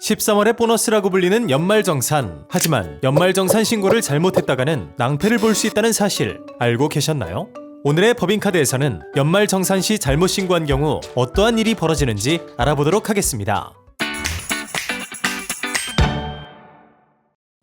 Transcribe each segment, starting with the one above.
13월의 보너스라고 불리는 연말정산. 하지만 연말정산 신고를 잘못했다가는 낭패를 볼 수 있다는 사실 알고 계셨나요? 오늘의 법인카드에서는 연말정산 시 잘못 신고한 경우 어떠한 일이 벌어지는지 알아보도록 하겠습니다.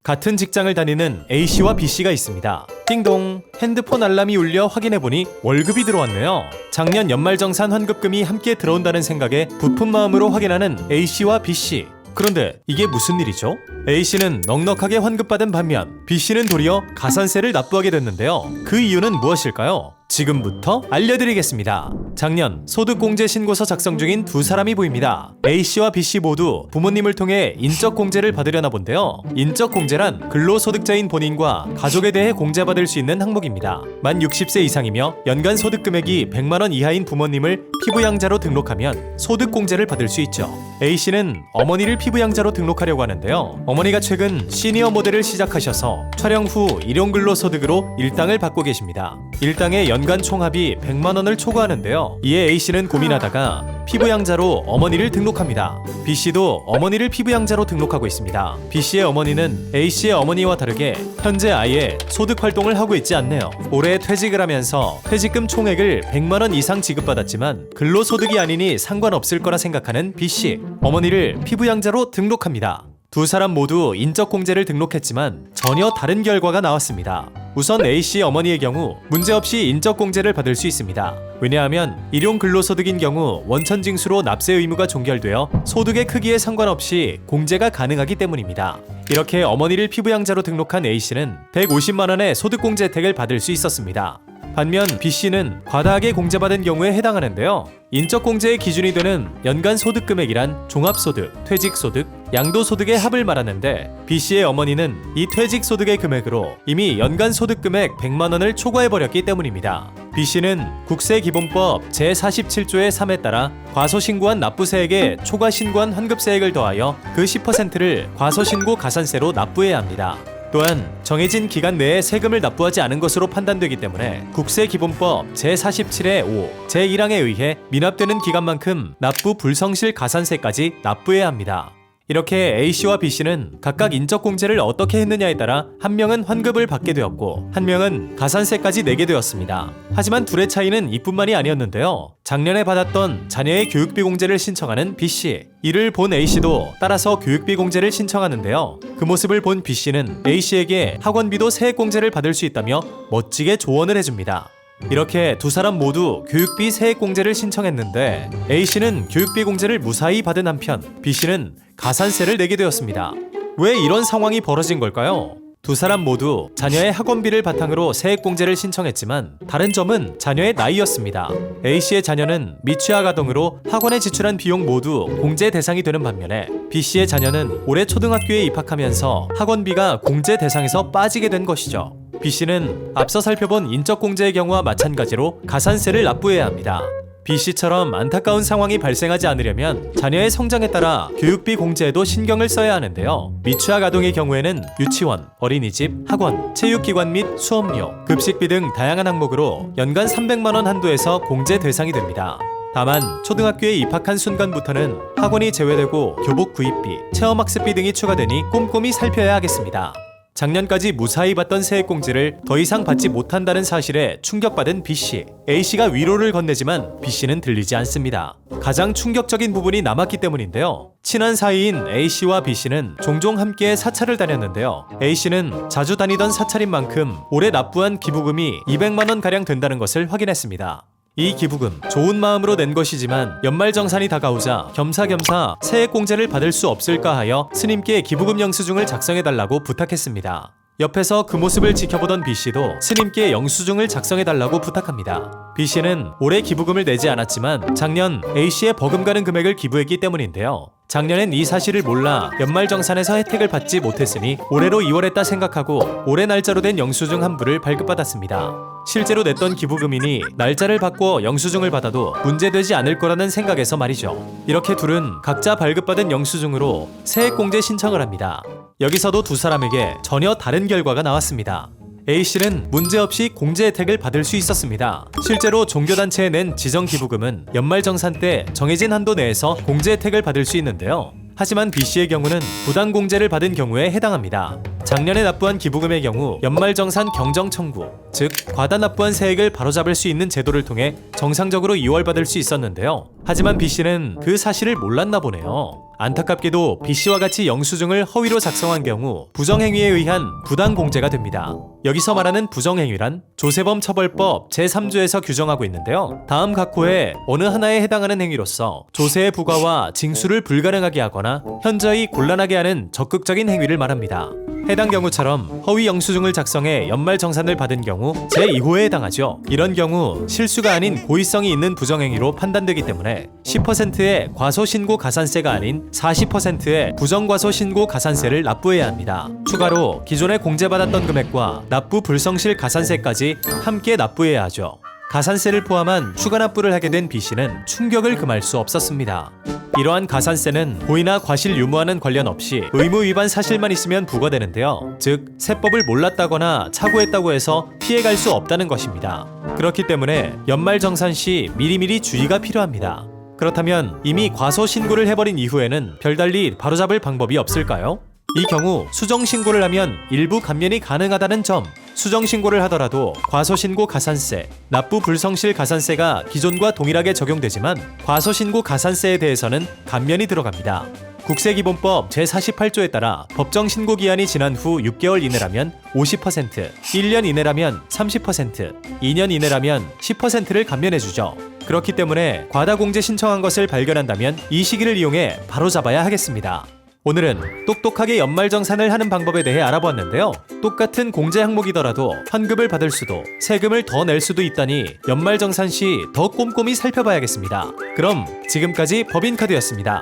같은 직장을 다니는 A씨와 B씨가 있습니다. 띵동! 핸드폰 알람이 울려 확인해보니 월급이 들어왔네요. 작년 연말정산 환급금이 함께 들어온다는 생각에 부푼 마음으로 확인하는 A씨와 B씨. 그런데 이게 무슨 일이죠? A씨는 넉넉하게 환급받은 반면 B씨는 도리어 가산세를 납부하게 됐는데요. 그 이유는 무엇일까요? 지금부터 알려드리겠습니다. 작년 소득공제 신고서 작성 중인 두 사람이 보입니다. A씨와 B씨 모두 부모님을 통해 인적공제를 받으려나 본데요. 인적공제란 근로소득자인 본인과 가족에 대해 공제받을 수 있는 항목입니다. 만 60세 이상이며 연간 소득금액이 100만원 이하인 부모님을 피부양자로 등록하면 소득공제를 받을 수 있죠. A씨는 어머니를 피부양자로 등록하려고 하는데요. 어머니가 최근 시니어 모델을 시작하셔서 촬영 후 일용근로소득으로 일당을 받고 계십니다. 일당의 연간 총합이 100만원을 초과하는데요. 이에 A씨는 고민하다가 피부양자로 어머니를 등록합니다. B씨도 어머니를 피부양자로 등록하고 있습니다. B씨의 어머니는 A씨의 어머니와 다르게 현재 아예 소득활동을 하고 있지 않네요. 올해 퇴직을 하면서 퇴직금 총액을 100만원 이상 지급받았지만 근로소득이 아니니 상관없을 거라 생각하는 B씨. 어머니를 피부양자로 등록합니다. 두 사람 모두 인적공제를 등록했지만 전혀 다른 결과가 나왔습니다. 우선 A씨 어머니의 경우 문제없이 인적공제를 받을 수 있습니다. 왜냐하면 일용근로소득인 경우 원천징수로 납세 의무가 종결되어 소득의 크기에 상관없이 공제가 가능하기 때문입니다. 이렇게 어머니를 피부양자로 등록한 A씨는 150만원의 소득공제 혜택을 받을 수 있었습니다. 반면 B씨는 과다하게 공제받은 경우에 해당하는데요. 인적공제의 기준이 되는 연간 소득금액이란 종합소득, 퇴직소득, 양도소득의 합을 말하는데 B씨의 어머니는 이 퇴직소득의 금액으로 이미 연간 소득금액 100만원을 초과해버렸기 때문입니다. B씨는 국세기본법 제47조의 3에 따라 과소신고한 납부세액에 초과 신고한 환급세액을 더하여 그 10%를 과소신고 가산세로 납부해야 합니다. 또한 정해진 기간 내에 세금을 납부하지 않은 것으로 판단되기 때문에 국세기본법 제47의 5, 제1항에 의해 미납되는 기간만큼 납부 불성실 가산세까지 납부해야 합니다. 이렇게 A씨와 B씨는 각각 인적공제를 어떻게 했느냐에 따라 한 명은 환급을 받게 되었고 한 명은 가산세까지 내게 되었습니다. 하지만 둘의 차이는 이뿐만이 아니었는데요. 작년에 받았던 자녀의 교육비 공제를 신청하는 B씨. 이를 본 A씨도 따라서 교육비 공제를 신청하는데요. 그 모습을 본 B씨는 A씨에게 학원비도 세액 공제를 받을 수 있다며 멋지게 조언을 해줍니다. 이렇게 두 사람 모두 교육비 세액 공제를 신청했는데 A씨는 교육비 공제를 무사히 받은 한편 B씨는 가산세를 내게 되었습니다. 왜 이런 상황이 벌어진 걸까요? 두 사람 모두 자녀의 학원비를 바탕으로 세액 공제를 신청했지만 다른 점은 자녀의 나이였습니다. A씨의 자녀는 미취학 아동으로 학원에 지출한 비용 모두 공제 대상이 되는 반면에 B씨의 자녀는 올해 초등학교에 입학하면서 학원비가 공제 대상에서 빠지게 된 것이죠. B씨는 앞서 살펴본 인적공제의 경우와 마찬가지로 가산세를 납부해야 합니다. B씨처럼 안타까운 상황이 발생하지 않으려면 자녀의 성장에 따라 교육비 공제에도 신경을 써야 하는데요. 미취학 아동의 경우에는 유치원, 어린이집, 학원, 체육기관 및 수업료, 급식비 등 다양한 항목으로 연간 300만원 한도에서 공제 대상이 됩니다. 다만 초등학교에 입학한 순간부터는 학원이 제외되고 교복 구입비, 체험학습비 등이 추가되니 꼼꼼히 살펴야 하겠습니다. 작년까지 무사히 받던 세액공제를 더 이상 받지 못한다는 사실에 충격받은 B씨. A씨가 위로를 건네지만 B씨는 들리지 않습니다. 가장 충격적인 부분이 남았기 때문인데요. 친한 사이인 A씨와 B씨는 종종 함께 사찰을 다녔는데요. A씨는 자주 다니던 사찰인 만큼 올해 납부한 기부금이 200만원가량 된다는 것을 확인했습니다. 이 기부금 좋은 마음으로 낸 것이지만 연말정산이 다가오자 겸사겸사 세액공제를 받을 수 없을까 하여 스님께 기부금 영수증을 작성해달라고 부탁했습니다. 옆에서 그 모습을 지켜보던 B씨도 스님께 영수증을 작성해달라고 부탁합니다. B씨는 올해 기부금을 내지 않았지만 작년 A씨의 버금가는 금액을 기부했기 때문인데요. 작년엔 이 사실을 몰라 연말정산에서 혜택을 받지 못했으니 올해로 2월했다 생각하고 올해 날짜로 된 영수증 한 부를 발급받았습니다. 실제로 냈던 기부금이니 날짜를 바꿔 영수증을 받아도 문제되지 않을 거라는 생각에서 말이죠. 이렇게 둘은 각자 발급받은 영수증으로 세액공제 신청을 합니다. 여기서도 두 사람에게 전혀 다른 결과가 나왔습니다. A씨는 문제없이 공제 혜택을 받을 수 있었습니다. 실제로 종교단체에 낸 지정기부금은 연말정산 때 정해진 한도 내에서 공제 혜택을 받을 수 있는데요. 하지만 B씨의 경우는 부당공제를 받은 경우에 해당합니다. 작년에 납부한 기부금의 경우 연말정산 경정 청구, 즉 과다 납부한 세액을 바로잡을 수 있는 제도를 통해 정상적으로 이월받을 수 있었는데요. 하지만 B씨는 그 사실을 몰랐나 보네요. 안타깝게도 B씨와 같이 영수증을 허위로 작성한 경우 부정행위에 의한 부당공제가 됩니다. 여기서 말하는 부정행위란 조세범 처벌법 제3조에서 규정하고 있는데요. 다음 각 호에 어느 하나에 해당하는 행위로서 조세의 부과와 징수를 불가능하게 하거나 현저히 곤란하게 하는 적극적인 행위를 말합니다. 해당 경우처럼 허위 영수증을 작성해 연말정산을 받은 경우 제2호에 해당하죠. 이런 경우 실수가 아닌 고의성이 있는 부정행위로 판단되기 때문에 10%의 과소신고 가산세가 아닌 40%의 부정과소신고 가산세를 납부해야 합니다. 추가로 기존에 공제받았던 금액과 납부 불성실 가산세까지 함께 납부해야 하죠. 가산세를 포함한 추가 납부를 하게 된 B씨는 충격을 금할 수 없었습니다. 이러한 가산세는 고의나 과실 유무와는 관련 없이 의무 위반 사실만 있으면 부과되는데요. 즉, 세법을 몰랐다거나 착오했다고 해서 피해갈 수 없다는 것입니다. 그렇기 때문에 연말정산 시 미리미리 주의가 필요합니다. 그렇다면 이미 과소신고를 해버린 이후에는 별달리 바로잡을 방법이 없을까요? 이 경우 수정신고를 하면 일부 감면이 가능하다는 점, 수정신고를 하더라도 과소신고 가산세, 납부 불성실 가산세가 기존과 동일하게 적용되지만 과소신고 가산세에 대해서는 감면이 들어갑니다. 국세기본법 제48조에 따라 법정 신고 기한이 지난 후 6개월 이내라면 50%, 1년 이내라면 30%, 2년 이내라면 10%를 감면해주죠. 그렇기 때문에 과다공제 신청한 것을 발견한다면 이 시기를 이용해 바로잡아야 하겠습니다. 오늘은 똑똑하게 연말정산을 하는 방법에 대해 알아보았는데요. 똑같은 공제 항목이더라도 환급을 받을 수도 세금을 더 낼 수도 있다니 연말정산 시 더 꼼꼼히 살펴봐야겠습니다. 그럼 지금까지 법인카드였습니다.